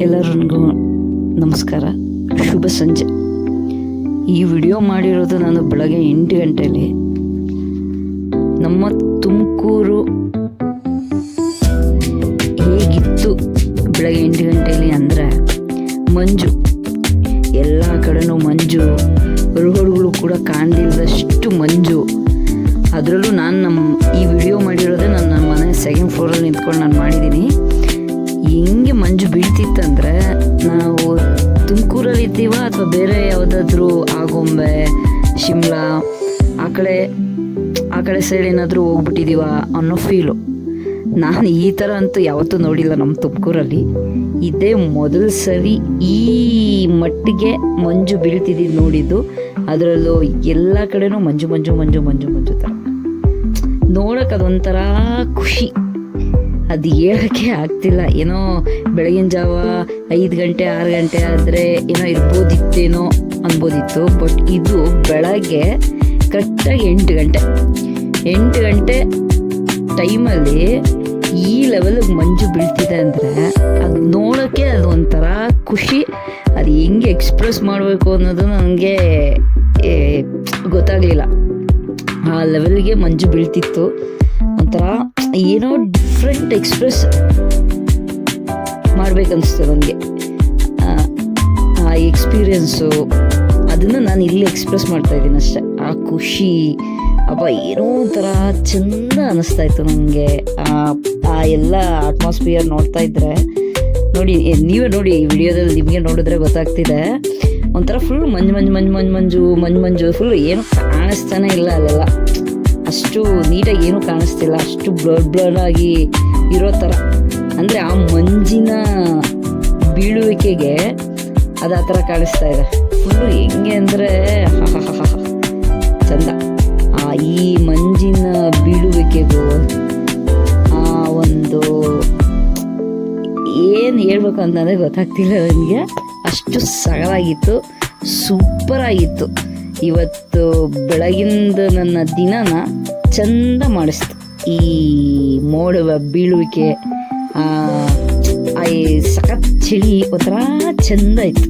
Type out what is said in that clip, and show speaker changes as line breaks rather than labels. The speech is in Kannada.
ಎಲ್ಲರಿಗೂ ನಮಸ್ಕಾರ, ಶುಭ ಸಂಜೆ. ಈ ವಿಡಿಯೋ ಮಾಡಿರೋದು ನಾನು ಬೆಳಗ್ಗೆ 8 ಗಂಟೆಯಲ್ಲಿ. ನಮ್ಮ ತುಮಕೂರು ಹೇಗಿತ್ತು ಬೆಳಗ್ಗೆ 8 ಗಂಟೆಯಲ್ಲಿ ಅಂದರೆ ಮಂಜು, ಎಲ್ಲ ಕಡೆನೂ ಮಂಜು, ರೋಡ್ಗಳು ಕೂಡ ಕಾಣದಿಲ್ಲದಷ್ಟು ಮಂಜು. ಅದರಲ್ಲೂ ಈ ವಿಡಿಯೋ ಮಾಡಿರೋದೇ ನಾನು ನಮ್ಮ ಮನೆ 2nd ಫ್ಲೋರಲ್ಲಿ ನಿಂತ್ಕೊಂಡು ನಾನು ಮಾಡಿದ್ದೀನಿ. ಹೆಂಗೆ ಮಂಜು ಬೀಳ್ತಿತ್ತಂದರೆ, ನಾವು ತುಮಕೂರಲ್ಲಿ ಇದ್ದೀವ ಅಥವಾ ಬೇರೆ ಯಾವುದಾದ್ರೂ ಆಗೊಂಬೆ, ಶಿಮ್ಲಾ ಆ ಕಡೆ ಸೈಡ್ ಏನಾದರೂ ಹೋಗ್ಬಿಟ್ಟಿದ್ದೀವ ಅನ್ನೋ ಫೀಲು. ನಾನು ಈ ಥರ ಅಂತೂ ಯಾವತ್ತೂ ನೋಡಿಲ್ಲ ನಮ್ಮ ತುಮಕೂರಲ್ಲಿ. ಇದೇ ಮೊದಲ ಸರಿ ಈ ಮಟ್ಟಿಗೆ ಮಂಜು ಬೀಳ್ತಿದ್ದು ನೋಡಿದ್ದು. ಅದರಲ್ಲೂ ಎಲ್ಲ ಕಡೆನೂ ಮಂಜು ಮಂಜು ಮಂಜು ಮಂಜು ಮಂಜು ಥರ ನೋಡೋಕೆ ಅದೊಂಥರ ಖುಷಿ. ಅದು ಹೇಳೋಕ್ಕೆ ಆಗ್ತಿಲ್ಲ. ಏನೋ ಬೆಳಗಿನ ಜಾವ 5 ಗಂಟೆ 6 ಗಂಟೆ ಆದರೆ ಏನೋ ಇರ್ಬೋದಿತ್ತೇನೋ ಅನ್ಬೋದಿತ್ತು. ಬಟ್ ಇದು ಬೆಳಗ್ಗೆ ಕರೆಕ್ಟಾಗಿ 8 ಗಂಟೆ ಟೈಮಲ್ಲಿ ಈ ಲೆವೆಲ್ಗೆ ಮಂಜು ಬೀಳ್ತಿದೆ ಅಂದರೆ ಅದು ನೋಡೋಕ್ಕೆ ಅದು ಒಂಥರ ಖುಷಿ. ಅದು ಹೆಂಗೆ ಎಕ್ಸ್ಪ್ರೆಸ್ ಮಾಡಬೇಕು ಅನ್ನೋದು ನನಗೆ ಗೊತ್ತಾಗಲಿಲ್ಲ. ಆ ಲೆವೆಲ್ಗೆ ಮಂಜು ಬೀಳ್ತಿತ್ತು. ಒಂಥರ ಏನೋ ಡಿಫ್ರೆಂಟ್ ಎಕ್ಸ್ಪ್ರೆಸ್ ಮಾಡಬೇಕನ್ನಿಸ್ತು ನನಗೆ. ಆ ಎಕ್ಸ್ಪೀರಿಯೆನ್ಸು ಅದನ್ನು ನಾನು ಇಲ್ಲಿ ಎಕ್ಸ್ಪ್ರೆಸ್ ಮಾಡ್ತಾಯಿದ್ದೀನಿ ಅಷ್ಟೆ. ಆ ಖುಷಿ ಅಪ್ಪ ಏನೋ ಒಂಥರ ಚೆಂದ ಅನ್ನಿಸ್ತಾಯಿತ್ತು ನನಗೆ. ಆ ಎಲ್ಲ ಅಟ್ಮಾಸ್ಫಿಯರ್ ನೋಡ್ತಾ ಇದ್ದರೆ ನೀವೇ ನೋಡಿ, ಈ ವಿಡಿಯೋದಲ್ಲಿ ನಿಮಗೆ ನೋಡಿದ್ರೆ ಗೊತ್ತಾಗ್ತಿದೆ. ಒಂಥರ ಫುಲ್ ಮಂಜು ಫುಲ್ ಏನೂ ಕಾಣಿಸ್ತಾನೆ ಇಲ್ಲ. ಅಲ್ಲೆಲ್ಲ ಅಷ್ಟು ನೀಟಾಗಿ ಏನೂ ಕಾಣಿಸ್ತಿಲ್ಲ, ಅಷ್ಟು ಬ್ಲರ್ ಆಗಿ ಇರೋ ಥರ. ಅಂದರೆ ಆ ಮಂಜಿನ ಬೀಳುವಿಕೆಗೆ ಅದು ಆ ಥರ ಕಾಣಿಸ್ತಾ ಇದೆ. ಫುಲ್ಲು ಹೆಂಗೆ ಅಂದರೆ ಚಂದ. ಈ ಮಂಜಿನ ಬೀಳುವಿಕೆಗೂ ಒಂದು ಏನು ಹೇಳ್ಬೇಕು ಅಂತಂದರೆ ಗೊತ್ತಾಗ್ತಿಲ್ಲ ನನಗೆ. ಅಷ್ಟು ಸಗಲಾಗಿತ್ತು, ಸೂಪರಾಗಿತ್ತು. ಇವತ್ತು ಬೆಳಗಿಂದ ನನ್ನ ದಿನನ ಚಂದ ಮಾಡಿಸ್ತು ಈ ಮೋಡವ ಬೀಳುವಿಕೆ. ಸಖತ್ ಚಳಿ ಒಂಥರ ಚಂದ ಇತ್ತು.